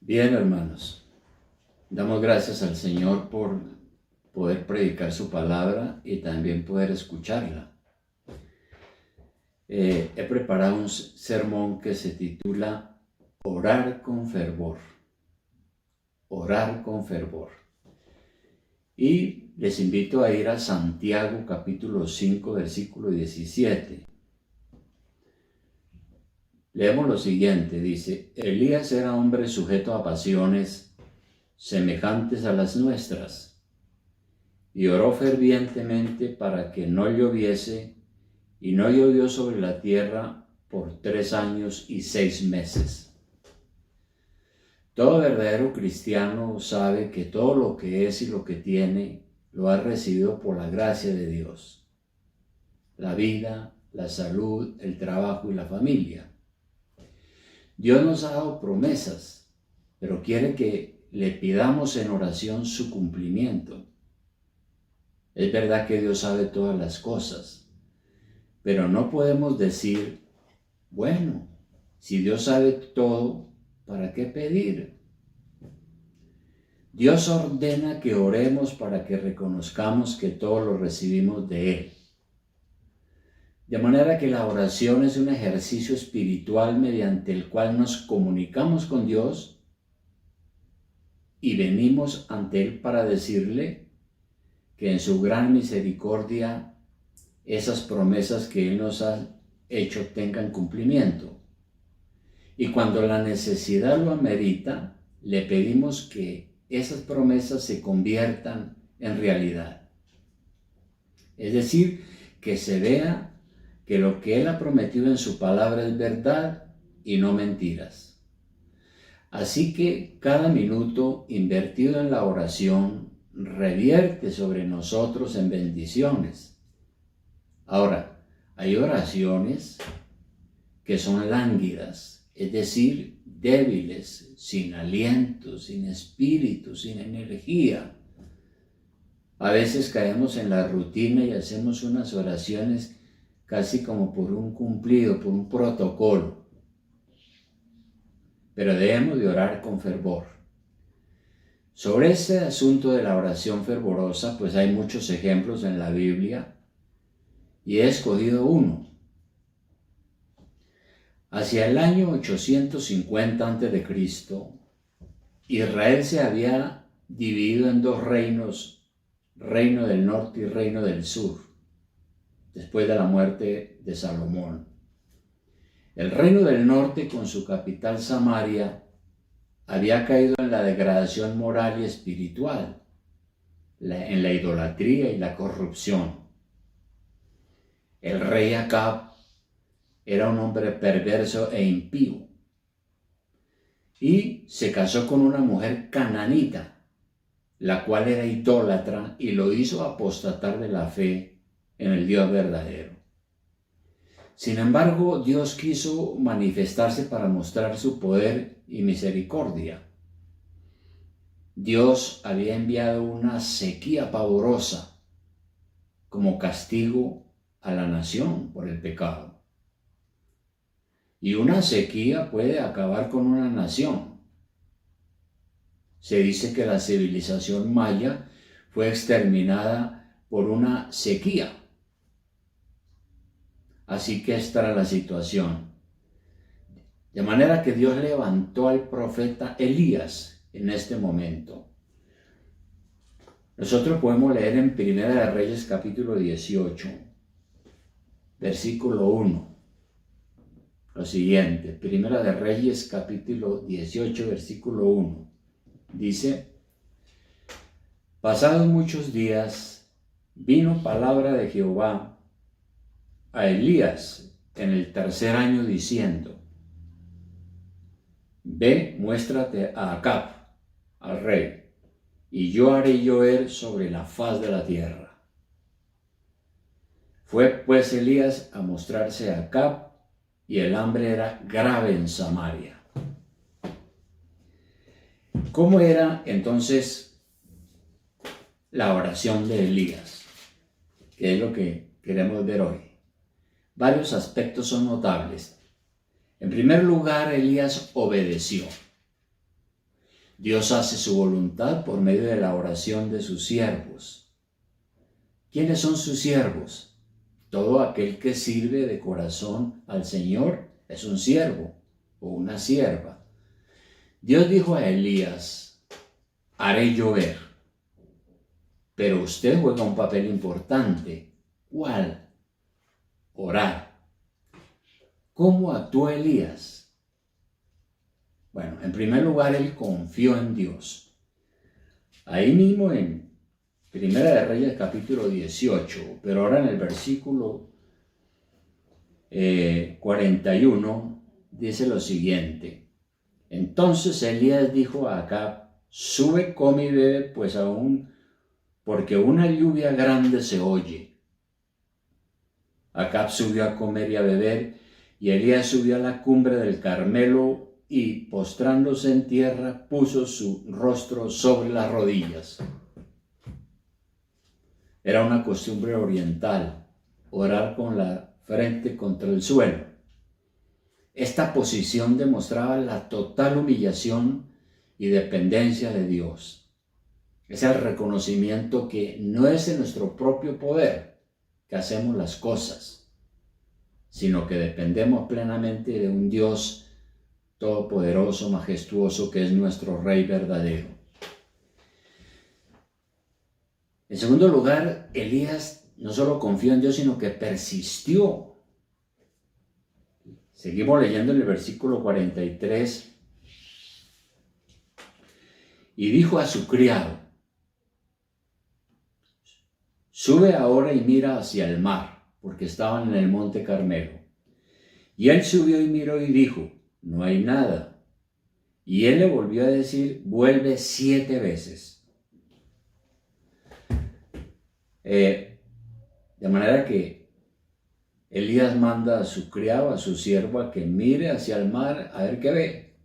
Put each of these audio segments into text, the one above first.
Bien, hermanos, damos gracias al Señor por poder predicar su palabra y también poder escucharla. He preparado un sermón que se titula Orar con fervor. Orar con fervor. Y les invito a ir a Santiago capítulo 5, versículo 17. Leemos lo siguiente, dice: Elías era hombre sujeto a pasiones semejantes a las nuestras, y oró fervientemente para que no lloviese, y no llovió sobre la tierra por 3 años y 6 meses. Todo verdadero cristiano sabe que todo lo que es y lo que tiene lo ha recibido por la gracia de Dios. La vida, la salud, el trabajo y la familia. Dios nos ha dado promesas, pero quiere que le pidamos en oración su cumplimiento. Es verdad que Dios sabe todas las cosas, pero no podemos decir, bueno, si Dios sabe todo, ¿para qué pedir? Dios ordena que oremos para que reconozcamos que todo lo recibimos de Él. De manera que la oración es un ejercicio espiritual mediante el cual nos comunicamos con Dios y venimos ante Él para decirle que en su gran misericordia esas promesas que Él nos ha hecho tengan cumplimiento. Y cuando la necesidad lo amerita, le pedimos que esas promesas se conviertan en realidad. Es decir, que se vea que lo que Él ha prometido en su palabra es verdad y no mentiras. Así que cada minuto invertido en la oración revierte sobre nosotros en bendiciones. Ahora, hay oraciones que son lánguidas, es decir, débiles, sin aliento, sin espíritu, sin energía. A veces caemos en la rutina y hacemos unas oraciones casi como por un cumplido, por un protocolo. Pero debemos de orar con fervor. Sobre este asunto de la oración fervorosa, pues hay muchos ejemplos en la Biblia y he escogido uno. Hacia el año 850 a.C., Israel se había dividido en 2 reinos, reino del norte y reino del sur, después de la muerte de Salomón. El reino del norte, con su capital Samaria, había caído en la degradación moral y espiritual, en la idolatría y la corrupción. El rey Acab era un hombre perverso e impío y se casó con una mujer cananita, la cual era idólatra y lo hizo apostatar de la fe en el Dios verdadero. Sin embargo, Dios quiso manifestarse para mostrar su poder y misericordia. Dios había enviado una sequía pavorosa como castigo a la nación por el pecado. Y una sequía puede acabar con una nación. Se dice que la civilización maya fue exterminada por una sequía. Así que esta era la situación. De manera que Dios levantó al profeta Elías en este momento. Nosotros podemos leer en Primera de Reyes capítulo 18, versículo 1. Lo siguiente, Primera de Reyes capítulo 18, versículo 1. Dice: Pasados muchos días, vino palabra de Jehová a Elías en el 3er año diciendo: Ve, muéstrate a Acab, al rey, y yo haré llover sobre la faz de la tierra. Fue pues Elías a mostrarse a Acab, y el hambre era grave en Samaria. ¿Cómo era entonces la oración de Elías? Que es lo que queremos ver hoy. Varios aspectos son notables. En primer lugar, Elías obedeció. Dios hace su voluntad por medio de la oración de sus siervos. ¿Quiénes son sus siervos? Todo aquel que sirve de corazón al Señor es un siervo o una sierva. Dios dijo a Elías: haré llover. Pero usted juega un papel importante. ¿Cuál? Orar. ¿Cómo actuó Elías? Bueno, en primer lugar, él confió en Dios. Ahí mismo en Primera de Reyes capítulo 18, pero ahora en el versículo 41 dice lo siguiente: entonces Elías dijo a Acab: sube, come y bebe, pues aún, porque una lluvia grande se oye. Acab subió a comer y a beber, y Elías subió a la cumbre del Carmelo y, postrándose en tierra, puso su rostro sobre las rodillas. Era una costumbre oriental orar con la frente contra el suelo. Esta posición demostraba la total humillación y dependencia de Dios. Es el reconocimiento que no es en nuestro propio poder que hacemos las cosas, sino que dependemos plenamente de un Dios todopoderoso, majestuoso, que es nuestro Rey verdadero. En segundo lugar, Elías no solo confió en Dios, sino que persistió. Seguimos leyendo en el versículo 43. Y dijo a su criado: sube ahora y mira hacia el mar, porque estaban en el monte Carmelo. Y él subió y miró y dijo: no hay nada. Y él le volvió a decir: vuelve 7 veces. De manera que Elías manda a su criado, a su siervo, a que mire hacia el mar a ver qué ve.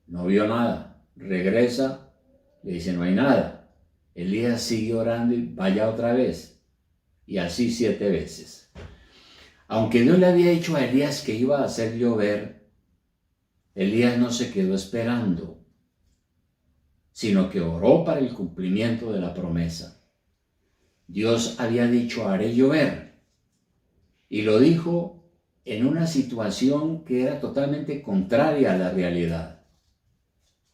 No vio nada. Regresa, le dice: no hay nada. Elías sigue orando y vaya otra vez. Y así 7 veces. Aunque Dios le había dicho a Elías que iba a hacer llover, Elías no se quedó esperando, sino que oró para el cumplimiento de la promesa. Dios había dicho: haré llover. Y lo dijo en una situación que era totalmente contraria a la realidad,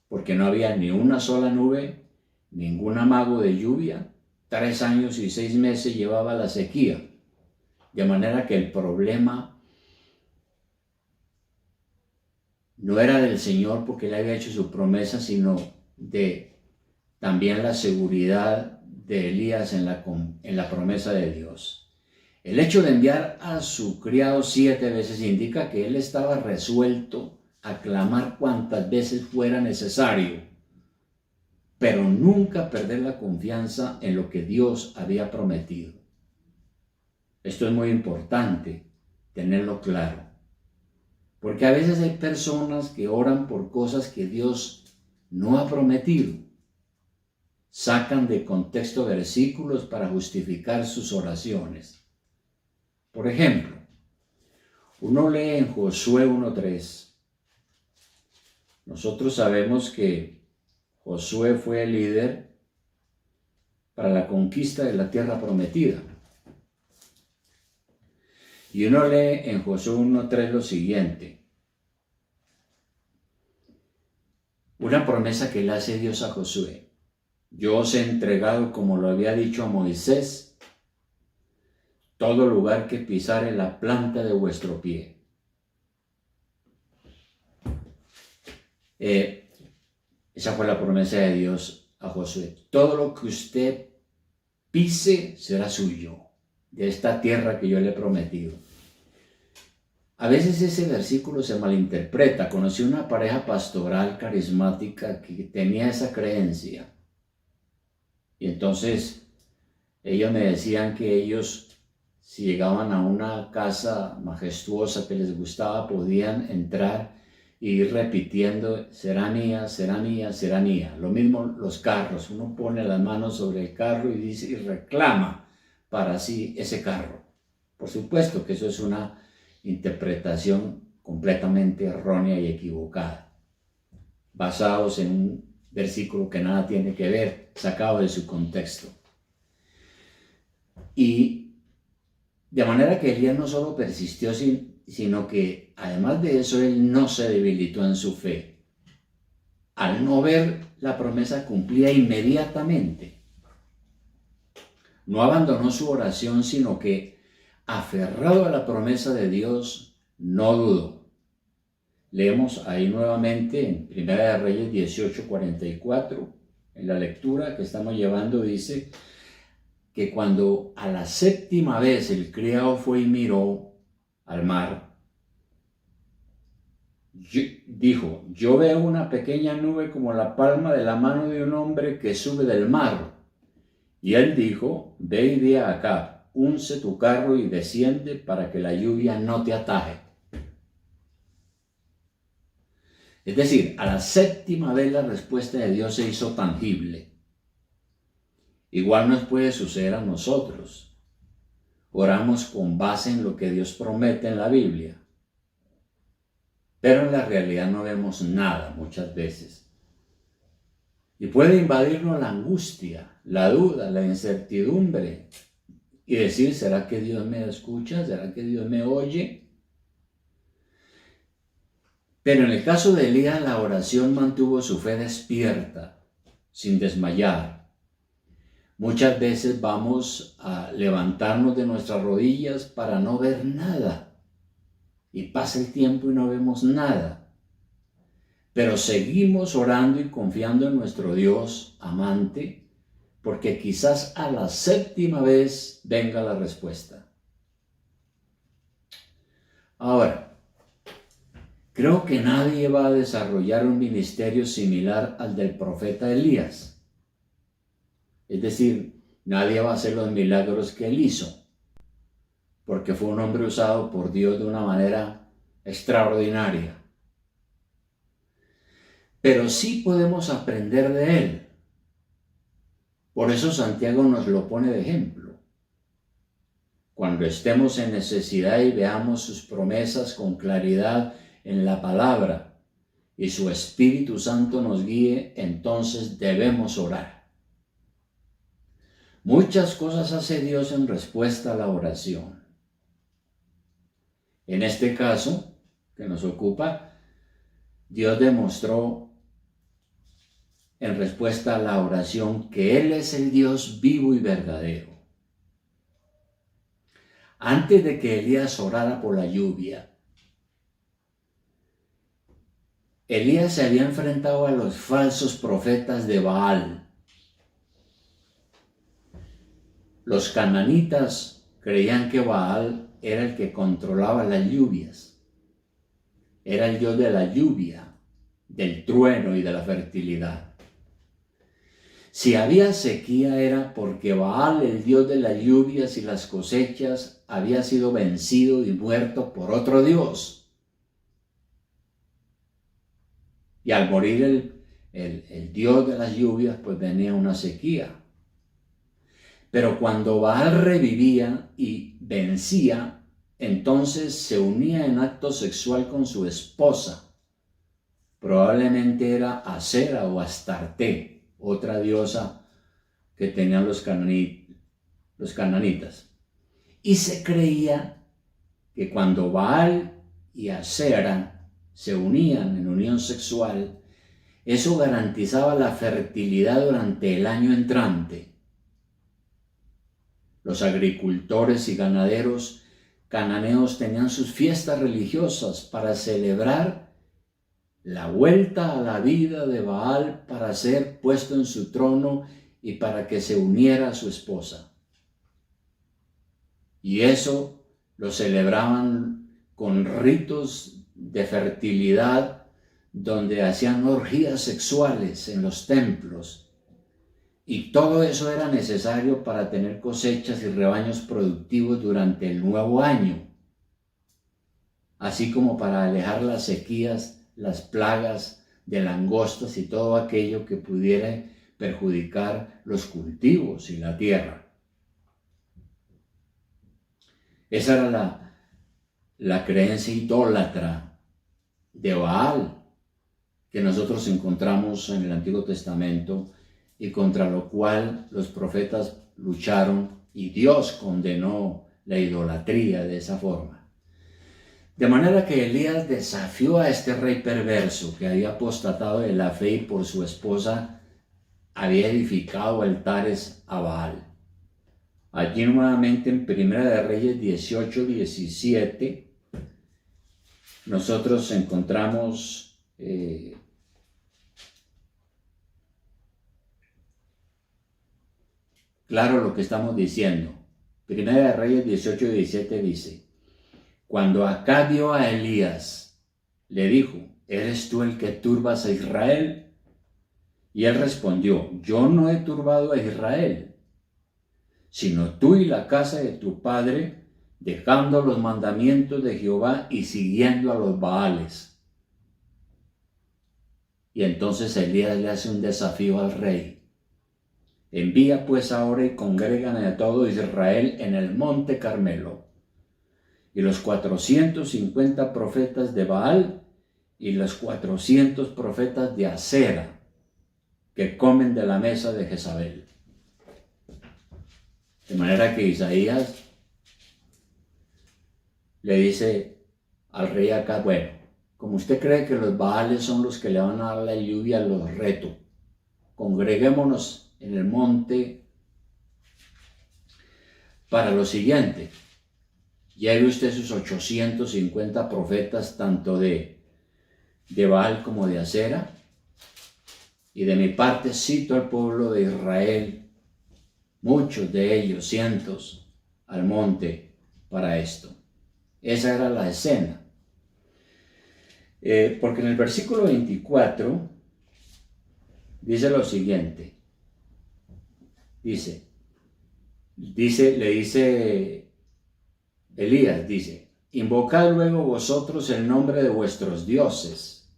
porque no había ni una sola nube, ningún amago de lluvia. 3 años y 6 meses llevaba la sequía, de manera que el problema no era del Señor, porque Él había hecho su promesa, sino de también la seguridad de Elías en la promesa de Dios. El hecho de enviar a su criado 7 veces indica que él estaba resuelto a clamar cuantas veces fuera necesario, pero nunca perder la confianza en lo que Dios había prometido. Esto es muy importante tenerlo claro, porque a veces hay personas que oran por cosas que Dios no ha prometido. Sacan de contexto versículos para justificar sus oraciones. Por ejemplo, uno lee en Josué 1:3. Nosotros sabemos que Josué fue el líder para la conquista de la tierra prometida. Y uno lee en Josué 1:3 lo siguiente: una promesa que le hace Dios a Josué: yo os he entregado, como lo había dicho a Moisés, todo lugar que pisare la planta de vuestro pie. Esa fue la promesa de Dios a Josué. Todo lo que usted pise será suyo, de esta tierra que yo le he prometido. A veces ese versículo se malinterpreta. Conocí una pareja pastoral carismática que tenía esa creencia. Y entonces ellos me decían que ellos, si llegaban a una casa majestuosa que les gustaba, podían entrar e ir repitiendo: será mía, será mía, será mía. Lo mismo los carros. Uno pone las manos sobre el carro y dice y reclama para sí ese carro. Por supuesto que eso es una interpretación completamente errónea y equivocada. basados en un versículo que nada tiene que ver, sacado de su contexto. Y de manera que Elías no solo persistió, sino que además de eso él no se debilitó en su fe. Al no ver la promesa cumplida inmediatamente, no abandonó su oración, sino que, aferrado a la promesa de Dios, no dudó. Leemos ahí nuevamente en Primera de Reyes 18:44, en la lectura que estamos llevando, dice que cuando a la séptima vez el criado fue y miró al mar, dijo: yo veo una pequeña nube como la palma de la mano de un hombre que sube del mar. Y él dijo: ve y di a Acab, unce tu carro y desciende para que la lluvia no te ataje. Es decir, a la séptima vez la respuesta de Dios se hizo tangible. Igual nos puede suceder a nosotros. Oramos con base en lo que Dios promete en la Biblia, pero en la realidad no vemos nada muchas veces. Y puede invadirnos la angustia, la duda, la incertidumbre y decir: ¿será que Dios me escucha? ¿Será que Dios me oye? Pero en el caso de Elías, la oración mantuvo su fe despierta, sin desmayar. Muchas veces vamos a levantarnos de nuestras rodillas para no ver nada. Y pasa el tiempo y no vemos nada. Pero seguimos orando y confiando en nuestro Dios amante, porque quizás a la séptima vez venga la respuesta. Ahora, creo que nadie va a desarrollar un ministerio similar al del profeta Elías. Es decir, nadie va a hacer los milagros que él hizo, porque fue un hombre usado por Dios de una manera extraordinaria. Pero sí podemos aprender de él. Por eso Santiago nos lo pone de ejemplo. Cuando estemos en necesidad y veamos sus promesas con claridad en la palabra y su Espíritu Santo nos guíe, entonces debemos orar. Muchas cosas hace Dios en respuesta a la oración. En este caso que nos ocupa, Dios demostró en respuesta a la oración que Él es el Dios vivo y verdadero. Antes de que Elías orara por la lluvia, Elías se había enfrentado a los falsos profetas de Baal. Los cananitas creían que Baal era el que controlaba las lluvias. Era el dios de la lluvia, del trueno y de la fertilidad. Si había sequía era porque Baal, el dios de las lluvias y las cosechas, había sido vencido y muerto por otro dios. Y al morir el dios de las lluvias, pues venía una sequía. Pero cuando Baal revivía y vencía, entonces se unía en acto sexual con su esposa. Probablemente era Acera o Astarte, otra diosa que tenían los cananitas. Y se creía que cuando Baal y Acera se unían en unión sexual, eso garantizaba la fertilidad durante el año entrante. Los agricultores y ganaderos cananeos tenían sus fiestas religiosas para celebrar la vuelta a la vida de Baal para ser puesto en su trono y para que se uniera a su esposa. Y eso lo celebraban con ritos de fertilidad donde hacían orgías sexuales en los templos. Y todo eso era necesario para tener cosechas y rebaños productivos durante el nuevo año, así como para alejar las sequías, las plagas de langostas y todo aquello que pudiera perjudicar los cultivos y la tierra. Esa era la creencia idólatra de Baal, que nosotros encontramos en el Antiguo Testamento y contra lo cual los profetas lucharon y Dios condenó la idolatría de esa forma. De manera que Elías desafió a este rey perverso que había apostatado de la fe y por su esposa había edificado altares a Baal. Allí nuevamente en Primera de Reyes 18-17 nosotros encontramos claro lo que estamos diciendo. Primera de Reyes 18-17 dice: cuando Acab vio a Elías, le dijo: ¿eres tú el que turbas a Israel? Y él respondió: yo no he turbado a Israel, sino tú y la casa de tu padre, dejando los mandamientos de Jehová y siguiendo a los Baales. Y entonces Elías le hace un desafío al rey: envía pues ahora y congregan a todo Israel en el monte Carmelo, y los 450 profetas de Baal y los 400 profetas de Acera, que comen de la mesa de Jezabel. De manera que Isaías le dice al rey Acab: bueno, como usted cree que los Baales son los que le van a dar la lluvia, los reto. Congreguémonos en el monte para lo siguiente: lleve usted sus 850 profetas, tanto de Baal como de Acera, y de mi parte cito al pueblo de Israel, muchos de ellos, cientos, al monte para esto. Esa era la escena. Porque en el versículo 24 dice lo siguiente. Le dice Elías, dice: invocad luego vosotros el nombre de vuestros dioses,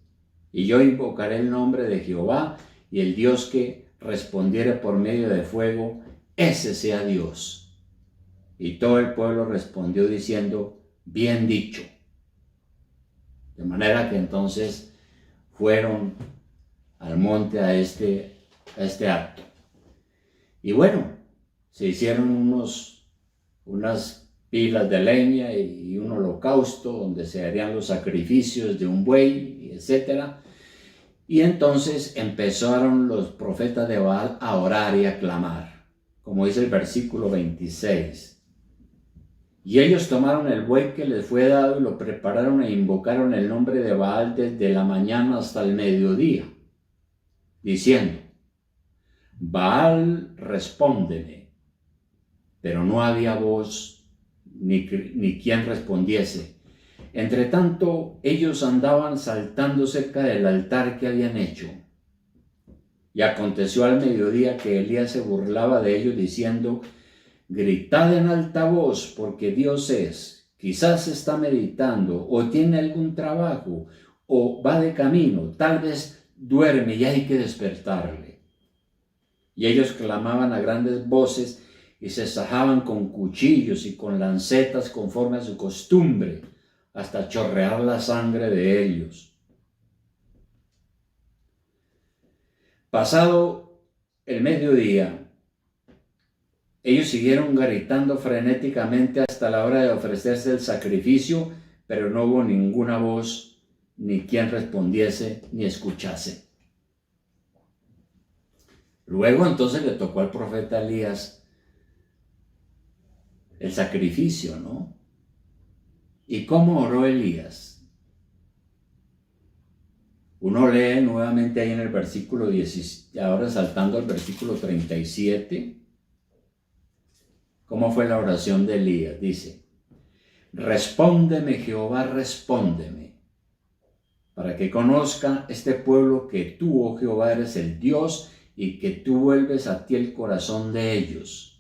y yo invocaré el nombre de Jehová, y el Dios que respondiere por medio de fuego, ese sea Dios. Y todo el pueblo respondió diciendo: bien dicho. De manera que entonces fueron al monte a este acto. Y bueno, se hicieron unas pilas de leña y un holocausto donde se harían los sacrificios de un buey, etc. Y entonces empezaron los profetas de Baal a orar y a clamar, como dice el versículo 26. Y ellos tomaron el buey que les fue dado y lo prepararon e invocaron el nombre de Baal desde la mañana hasta el mediodía, diciendo: Baal, respóndeme. Pero no había voz ni quien respondiese. Entre tanto, ellos andaban saltando cerca del altar que habían hecho. Y aconteció al mediodía que Elías se burlaba de ellos, diciendo: gritad en alta voz, porque Dios es, quizás está meditando, o tiene algún trabajo, o va de camino, tal vez duerme y hay que despertarle. Y ellos clamaban a grandes voces y se sajaban con cuchillos y con lancetas conforme a su costumbre, hasta chorrear la sangre de ellos. Pasado el mediodía, ellos siguieron gritando frenéticamente hasta la hora de ofrecerse el sacrificio, pero no hubo ninguna voz, ni quien respondiese, ni escuchase. Luego entonces le tocó al profeta Elías el sacrificio, ¿no? ¿Y cómo oró Elías? Uno lee nuevamente ahí en el versículo 10, ahora saltando al versículo 37. ¿Cómo fue la oración de Elías? Dice: respóndeme, Jehová, respóndeme, para que conozca este pueblo que tú, oh Jehová, eres el Dios y que tú vuelves a ti el corazón de ellos.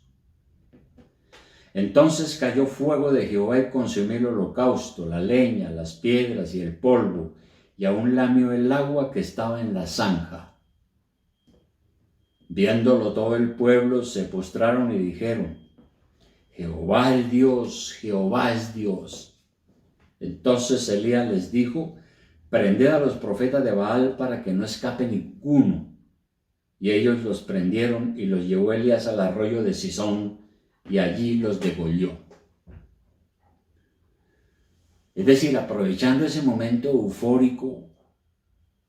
Entonces cayó fuego de Jehová y consumió el holocausto, la leña, las piedras y el polvo, y aún lamió el agua que estaba en la zanja. Viéndolo todo el pueblo se postraron y dijeron: Jehová es Dios, Jehová es Dios. Entonces Elías les dijo: prended a los profetas de Baal para que no escape ninguno. Y ellos los prendieron y los llevó Elías al arroyo de Cisón y allí los degolló. Es decir, aprovechando ese momento eufórico,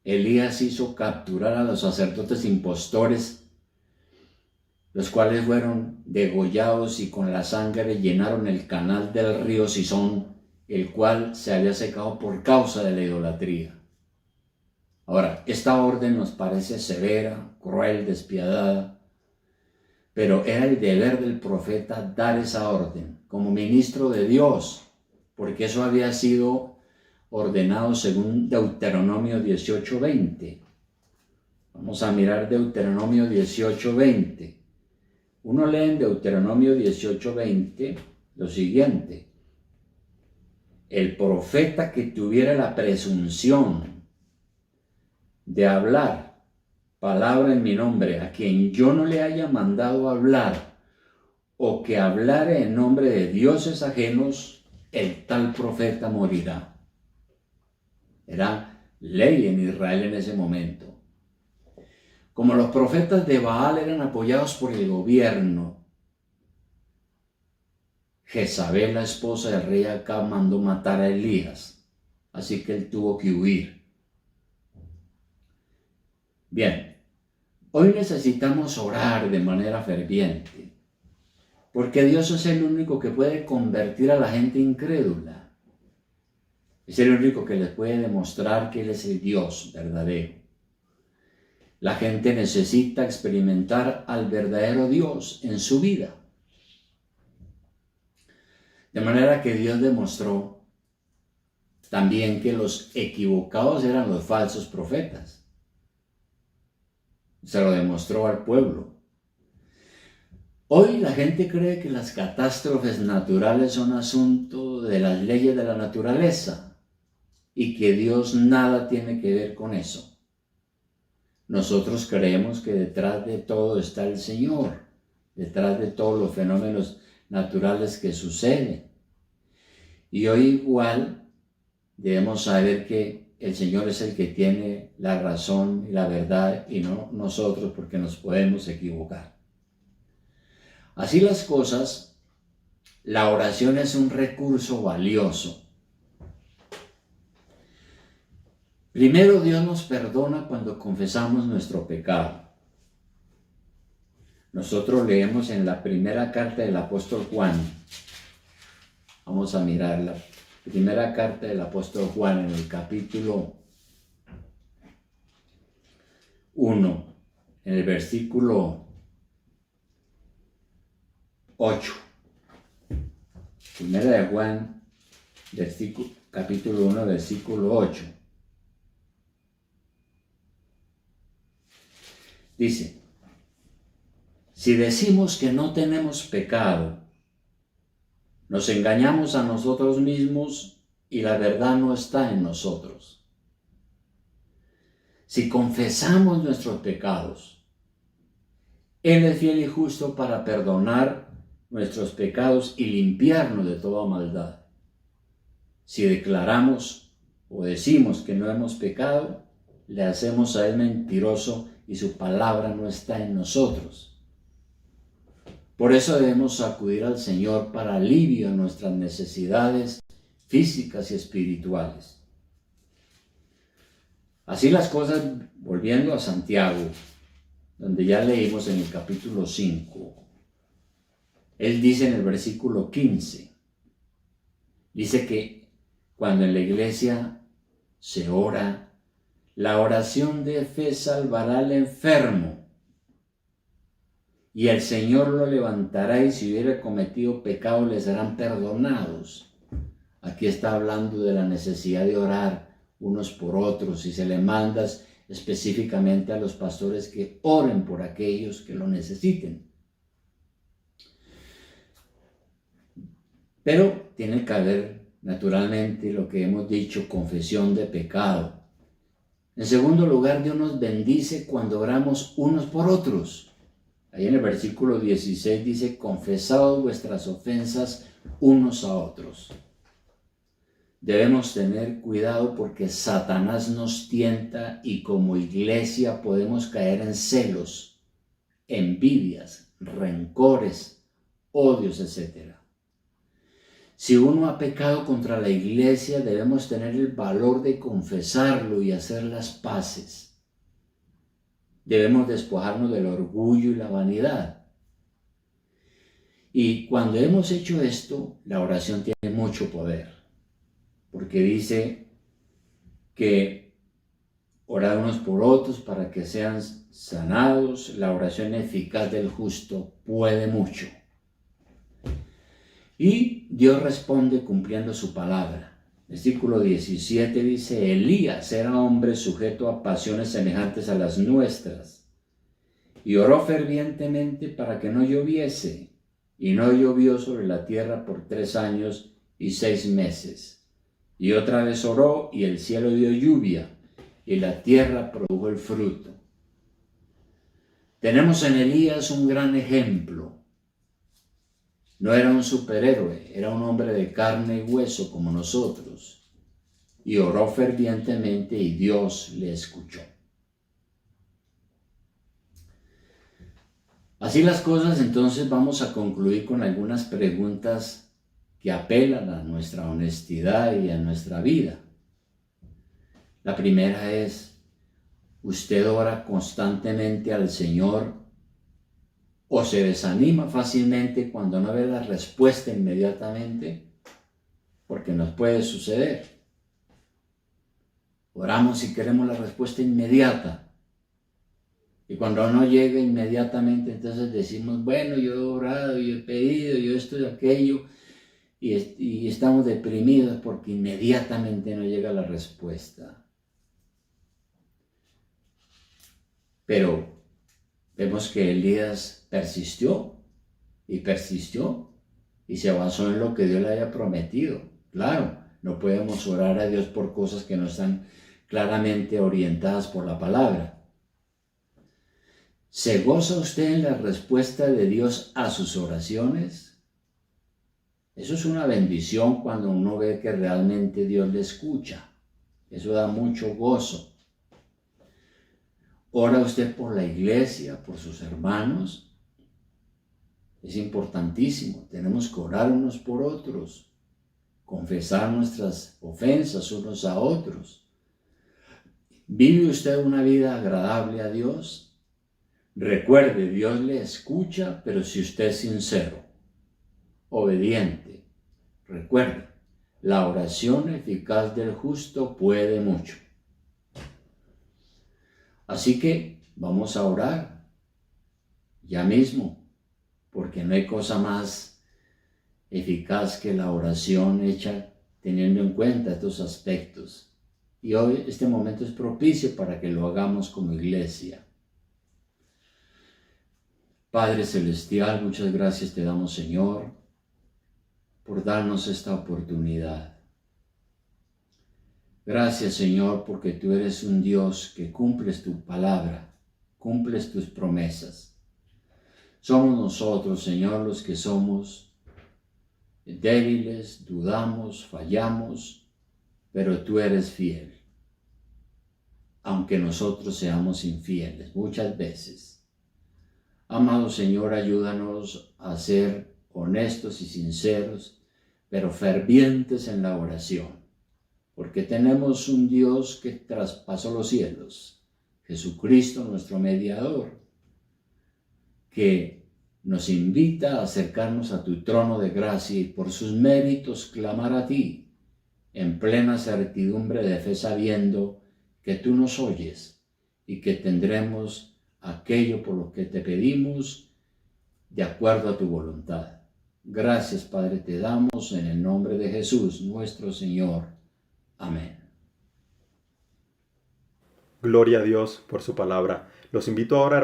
Elías hizo capturar a los sacerdotes impostores, los cuales fueron degollados y con la sangre llenaron el canal del río Cisón, el cual se había secado por causa de la idolatría. Ahora, esta orden nos parece severa, cruel, despiadada, pero era el deber del profeta dar esa orden como ministro de Dios, porque eso había sido ordenado según Deuteronomio 18:20. Vamos a mirar Deuteronomio 18:20. Uno lee en Deuteronomio 18:20 lo siguiente: el profeta que tuviera la presunción de hablar palabra en mi nombre, a quien yo no le haya mandado hablar, o que hablare en nombre de dioses ajenos, el tal profeta morirá. Era ley en Israel en ese momento. Como los profetas de Baal eran apoyados por el gobierno, Jezabel, la esposa del rey Acab, mandó matar a Elías, así que él tuvo que huir. Bien, hoy necesitamos orar de manera ferviente, porque Dios es el único que puede convertir a la gente incrédula. Es el único que les puede demostrar que Él es el Dios verdadero. La gente necesita experimentar al verdadero Dios en su vida. De manera que Dios demostró también que los equivocados eran los falsos profetas. Se lo demostró al pueblo. Hoy la gente cree que las catástrofes naturales son asunto de las leyes de la naturaleza y que Dios nada tiene que ver con eso. Nosotros creemos que detrás de todo está el Señor, detrás de todos los fenómenos naturales que suceden. Y hoy igual debemos saber que el Señor es el que tiene la razón y la verdad y no nosotros, porque nos podemos equivocar. Así las cosas, la oración es un recurso valioso. Primero, Dios nos perdona cuando confesamos nuestro pecado. Nosotros leemos en la primera carta del apóstol Juan. Vamos a mirar la primera carta del apóstol Juan en el capítulo 1, en el versículo 8. Primera de Juan, capítulo 1, versículo 8. Dice: si decimos que no tenemos pecado, nos engañamos a nosotros mismos y la verdad no está en nosotros. Si confesamos nuestros pecados, Él es fiel y justo para perdonar nuestros pecados y limpiarnos de toda maldad. Si declaramos o decimos que no hemos pecado, le hacemos a Él mentiroso y su palabra no está en nosotros. Por eso debemos acudir al Señor para alivio a nuestras necesidades físicas y espirituales. Así las cosas, volviendo a Santiago, donde ya leímos en el capítulo 5, él dice en el versículo 15, dice que cuando en la iglesia se ora, la oración de fe salvará al enfermo y el Señor lo levantará, y si hubiera cometido pecado le serán perdonados. Aquí está hablando de la necesidad de orar unos por otros, y se le manda específicamente a los pastores que oren por aquellos que lo necesiten. Pero tiene que haber, naturalmente, lo que hemos dicho, confesión de pecado. En segundo lugar, Dios nos bendice cuando oramos unos por otros. Ahí en el versículo 16 dice: confesaos vuestras ofensas unos a otros. Debemos tener cuidado porque Satanás nos tienta y como iglesia podemos caer en celos, envidias, rencores, odios, etc. Si uno ha pecado contra la iglesia, debemos tener el valor de confesarlo y hacer las paces. Debemos despojarnos del orgullo y la vanidad. Y cuando hemos hecho esto, la oración tiene mucho poder, porque dice que orar unos por otros para que sean sanados. La oración eficaz del justo puede mucho. Y Dios responde cumpliendo su palabra. Versículo 17 dice: Elías era hombre sujeto a pasiones semejantes a las nuestras, y oró fervientemente para que no lloviese, y no llovió sobre la tierra por 3 años y 6 meses. Y otra vez oró, y el cielo dio lluvia, y la tierra produjo el fruto. Tenemos en Elías un gran ejemplo. No era un superhéroe, era un hombre de carne y hueso como nosotros. Y oró fervientemente y Dios le escuchó. Así las cosas, entonces vamos a concluir con algunas preguntas que apelan a nuestra honestidad y a nuestra vida. La primera es: ¿usted ora constantemente al Señor o se desanima fácilmente cuando no ve la respuesta inmediatamente? Porque nos puede suceder. Oramos y queremos la respuesta inmediata. Y cuando no llega inmediatamente, entonces decimos: bueno, yo he orado, yo he pedido, yo esto y aquello, y estamos deprimidos porque inmediatamente no llega la respuesta. Pero vemos que Elías persistió y se avanzó en lo que Dios le había prometido. Claro, no podemos orar a Dios por cosas que no están claramente orientadas por la palabra. ¿Se goza usted en la respuesta de Dios a sus oraciones? Eso es una bendición cuando uno ve que realmente Dios le escucha. Eso da mucho gozo. ¿Ora usted por la iglesia, por sus hermanos? Es importantísimo. Tenemos que orar unos por otros, confesar nuestras ofensas unos a otros. ¿Vive usted una vida agradable a Dios? Recuerde, Dios le escucha, pero si usted es sincero, obediente. Recuerde, la oración eficaz del justo puede mucho. Así que vamos a orar ya mismo, porque no hay cosa más eficaz que la oración hecha teniendo en cuenta estos aspectos. Y hoy este momento es propicio para que lo hagamos como iglesia. Padre Celestial, muchas gracias te damos, Señor, por darnos esta oportunidad. Gracias, Señor, porque tú eres un Dios que cumples tu palabra, cumples tus promesas. Somos nosotros, Señor, los que somos débiles, dudamos, fallamos, pero tú eres fiel. Aunque nosotros seamos infieles muchas veces. Amado Señor, ayúdanos a ser honestos y sinceros, pero fervientes en la oración. Porque tenemos un Dios que traspasó los cielos, Jesucristo nuestro mediador, que nos invita a acercarnos a tu trono de gracia y por sus méritos clamar a ti, en plena certidumbre de fe, sabiendo que tú nos oyes y que tendremos aquello por lo que te pedimos de acuerdo a tu voluntad. Gracias, Padre, te damos en el nombre de Jesús, nuestro Señor. Amén. Gloria a Dios por su palabra. Los invito ahora a